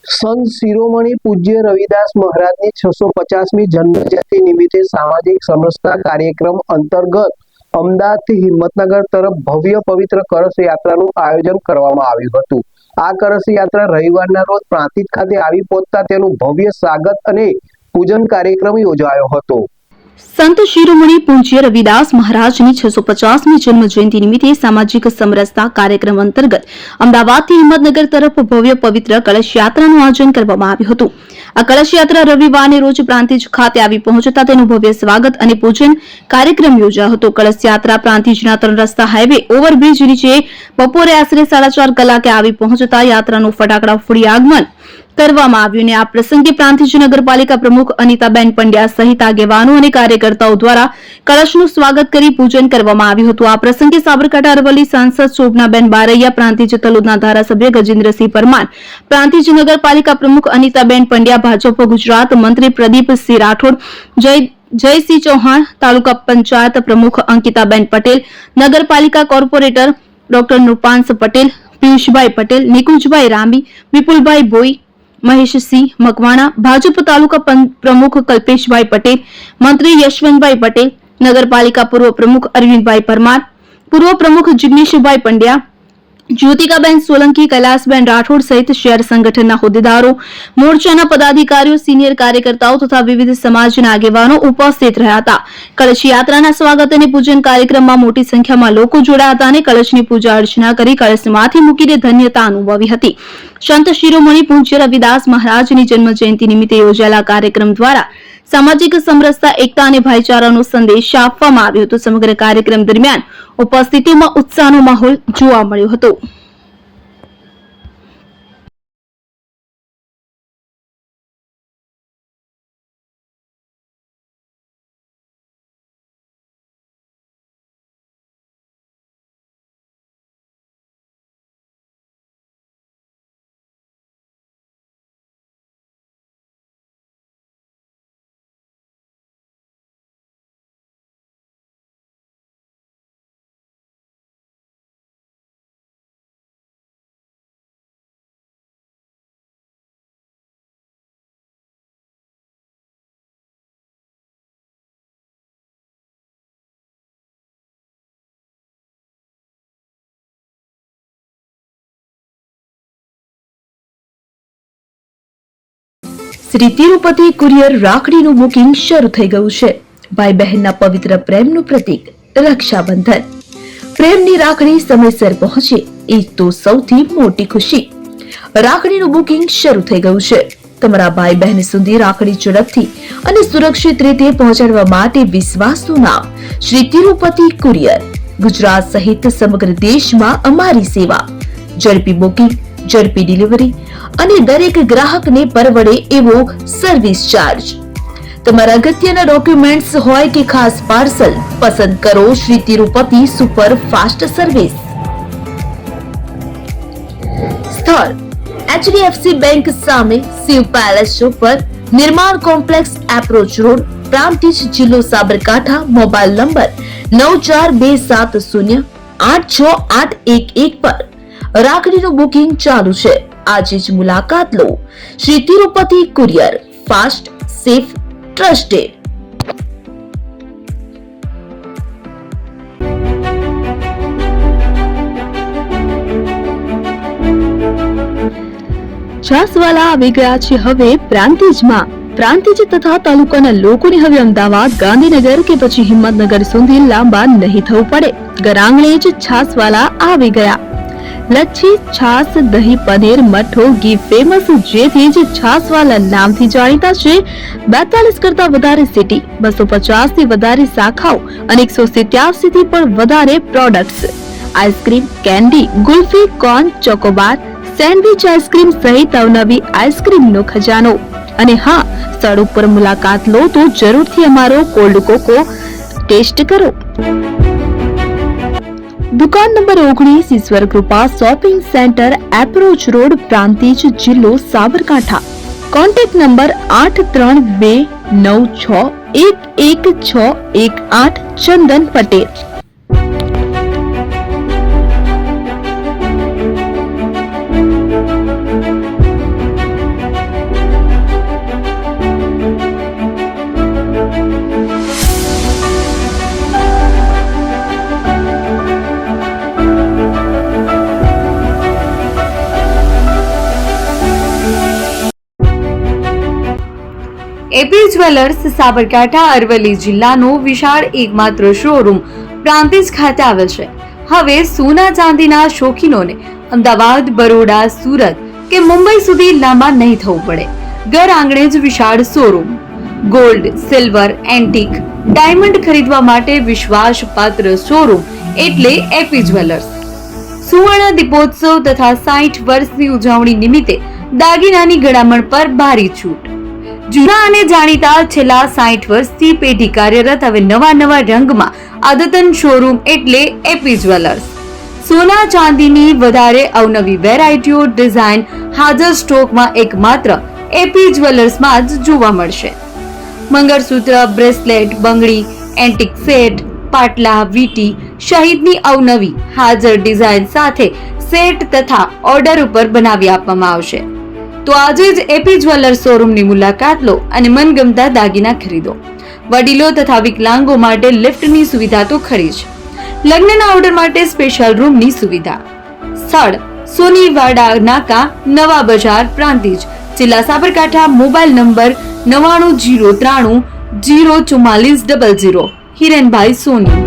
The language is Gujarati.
સંત શિરોમણી પૂજ્ય રવિદાસ મહારાજની 650મી જન્મજયંતિ નિમિત્તે સામાજિક સમરસતા કાર્યક્રમ અંતર્ગત અમદાવાદથી હિંમતનગર તરફ ભવ્ય પવિત્ર કળશ યાત્રાનું આયોજન કરવામાં આવ્યું હતું। આ કળશ યાત્રા રવિવારના રોજ પ્રાંતિજ ખાતે આવી પહોંચતા તેનું ભવ્ય સ્વાગત અને પૂજન કાર્યક્રમ યોજાયો હતો। સંત શિરોમણી પૂજ્ય રવિદાસ મહારાજની 650મી જન્મ જયંતિ નિમિત્તે સામાજિક સમરસતા કાર્યક્રમ અંતર્ગત અમદાવાદથી હિંમતનગર તરફ ભવ્ય પવિત્ર કળશ યાત્રાનું આયોજન કરવામાં આવ્યું હતું। આ કળશ યાત્રા રવિવારની રોજ પ્રાંતિજ ખાતે આવી પહોંચતા તેનું ભવ્ય સ્વાગત અને પૂજન કાર્યક્રમ યોજાયો હતો। કળશ યાત્રા પ્રાંતિજના 3 રસ્તા હાઈવે ઓવરબ્રિજ નીચે બપોરે આશરે 4:30 કલાકે આવી પહોંચતા યાત્રાનું ફટાકડા ફોડી આગમન કરવામાં આવ્યું અને આ પ્રસંગે પ્રાંતિજ નગરપાલિકા પ્રમુખ અનિતાબેન પંડ્યા સહિત આગેવાનો અને કાર્યકર્તાઓ દ્વારા કળશનું સ્વાગત કરી પૂજન કરવામાં આવ્યું હતું। આ પ્રસંગે સાબરકાંઠા અરવલ્લી સાંસદ શોભનાબેન બારૈયા, પ્રાંતિજ તલોદના ધારાસભ્ય ગજેન્દ્રસિંહ પરમાર, પ્રાંતિજ નગરપાલિકા પ્રમુખ અનિતાબેન પંડ્યા, ભાજપ ગુજરાત મંત્રી પ્રદીપસિંહ રાઠોડ, જયસિંહ ચૌહાણ, તાલુકા પંચાયત પ્રમુખ અંકિતાબેન પટેલ, નગરપાલિકા કોર્પોરેટર ડોક્ટર નૃપાંશ પટેલ, પિયુષભાઈ પટેલ, નિકુંજભાઈ રામી, વિપુલભાઈ ભોઈ, મહેશસિંહ મકવાણા, ભાજપ તાલુકા પ્રમુખ કલ્પેશભાઈ પટેલ, મંત્રી યશવંતભાઈ પટેલ, નગરપાલિકા પૂર્વ પ્રમુખ અરવિંદભાઈ પરમાર, પૂર્વ પ્રમુખ જિગ્નેશભાઈ પંડ્યા, જ્યોતિકાબેન સોલંકી, કૈલાસબેન રાઠોડ સહિત શહેર સંગઠનના હોદ્દેદારો, મોરચાના પદાધિકારીઓ, સિનિયર કાર્યકર્તાઓ તથા વિવિધ સમાજના આગેવાનો ઉપસ્થિત રહ્યા હતા। કળશ યાત્રાના સ્વાગત અને પૂજન કાર્યક્રમમાં મોટી સંખ્યામાં લોકો જોડાયા હતા અને કળશની પૂજા અર્ચના કરી કળશમાંથી મૂકીને ધન્યતા અનુભવી હતી। સંત શિરોમણી પૂજ્ય રવિદાસ મહારાજની જન્મ જયંતિ નિમિત્તે યોજાયેલા કાર્યક્રમ દ્વારા સામાજિક સમરસતા, એકતા અને ભાઈચારાનો સંદેશ આપવામાં આવ્યો હતો। સમગ્ર કાર્યક્રમ દરમિયાન ઉપસ્થિતિમાં ઉત્સાહનો માહોલ જોવા મળ્યો હતો। શ્રી તિરુપતિ કુરિયર રાખડીનું બુકિંગ શરૂ થઈ ગયું છે। ભાઈ બહેનના પવિત્ર પ્રેમનું પ્રતીક રક્ષાબંધન। પ્રેમની રાખડી સમયસર પહોંચે એ તો સૌથી મોટી ખુશી। રાખડીનું બુકિંગ શરૂ થઈ ગયું છે। તમારા ભાઈ બહેન સુધી રાખડી ઝડપથી અને સુરક્ષિત રીતે પહોંચાડવા માટે વિશ્વાસનું નામ શ્રી તિરુપતિ કુરિયર। ગુજરાત સહિત સમગ્ર દેશમાં અમારી સેવા। ઝડપી બુકિંગ, ઝડપી ડિલિવરી અને દરેક ગ્રાહકને પરવડે એવો સર્વિસ ચાર્જ। તમારા અગત્યના ડોક્યુમેન્ટ્સ હોય કે ખાસ પાર્સલ, પસંદ કરો Shri Tirupati super fast service. સ્થળ HDFC બેંક સામે, શિવ પેલેસ ઉપર, નિર્માણ કોમ્પ્લેક્સ, એપ્રોચ રોડ, પ્રાંતિજ, જિલ્લો સાબરકાંઠા। મોબાઈલ નંબર 9427086811 પર રાખડીનું બુકિંગ ચાલુ છે। આજે જ મુલાકાત લો। Shri Tirupati courier, fast, safe, trusted. છાસવાલા આવી ગયા છે હવે પ્રાંતિજમાં। પ્રાંતિજ તથા તાલુકાના લોકોને હવે અમદાવાદ, ગાંધીનગર કે પછી હિંમતનગર સુધી લાંબા નહીં થવું પડે। ઘરાંગણે જ છાસવાલા આવી ગયા। લચ્છી, છાસ, દહીં, પનીર, મઠો, ઘી ફેમસ, જેથી જ છાસવાલા નામથી જાણીતા છે। 42 કરતા વધારે સિટી, 250 થી વધારે શાખાઓ અને 187 થી પણ વધારે products. Ice cream, candy, kulfi, corn, Chocobar, sandwich ice cream સહિત અવનવી આઈસ્ક્રીમનો ખજાનો। અને હા, સ્થળ ઉપર મુલાકાત લો તો જરૂરથી અમારો કોલ્ડ કોકો ટેસ્ટ કરો। દુકાન number 19, Ishwar Krupa shopping centre, approach road, Prantij, જિલ્લો Sabarkantha. Contact number 8329611618 Chandan Patel. AP jewellers Sabarkantha Aravalli જિલ્લાનો વિશાળ એકમાત્ર શોરૂમ પ્રાંતિજ ખાતે આવેલ છે. હવે સોના ચાંદીના શોખીનોને અમદાવાદ, બરોડા, સુરત કે મુંબઈ સુધી લાંબા નહીં થવું પડે. ઘર આંગણે જ વિશાળ showroom. Gold, silver, antique, diamond ખરીદવા માટે વિશ્વાસપાત્ર શોરૂમ એટલે એપી જ્વેલર્સ. સુવર્ણ દીપોત્સવ તથા 60 વર્ષની ઉજવણી નિમિત્તે દાગીનાની ગળામણ પર ભારી છૂટ. જૂના અને જાણીતા છેલ્લા 60 વર્ષથી પેઢી કાર્યરત હવે નવા રંગમાં અદ્યતન શોરૂમ એટલે એપી જ્વેલર્સ. સોના ચાંદીની વધારે અવનવી વેરાયટીઓ, ડિઝાઇન હાજર સ્ટોકમાં એકમાત્ર એપી જ્વેલર્સમાં જ જોવા મળશે. મંગળસૂત્ર, બ્રેસલેટ, બંગડી, એન્ટિક સેટ, પાટલા, વીટી સહિતની અવનવી હાજર ડિઝાઇન સાથે સેટ તથા ઓર્ડર ઉપર બનાવી આપવામાં આવશે. તો આજે જ એપી જ્વેલર્સ શોરૂમની મુલાકાત લો અને મનગમતા દાગીના ખરીદો. વડીલો તથા વિકલાંગો માટે લિફ્ટની સુવિધા તો ખરી જ. લગ્નના ઓર્ડર માટે સ્પેશિયલ રૂમની સુવિધા. સ્થળ સોનીવાડા નાકા, નવા બજાર, પ્રાંતિજ, જિલ્લા સાબરકાંઠા. Mobile number 9903304400. હિરેનભાઈ સોની.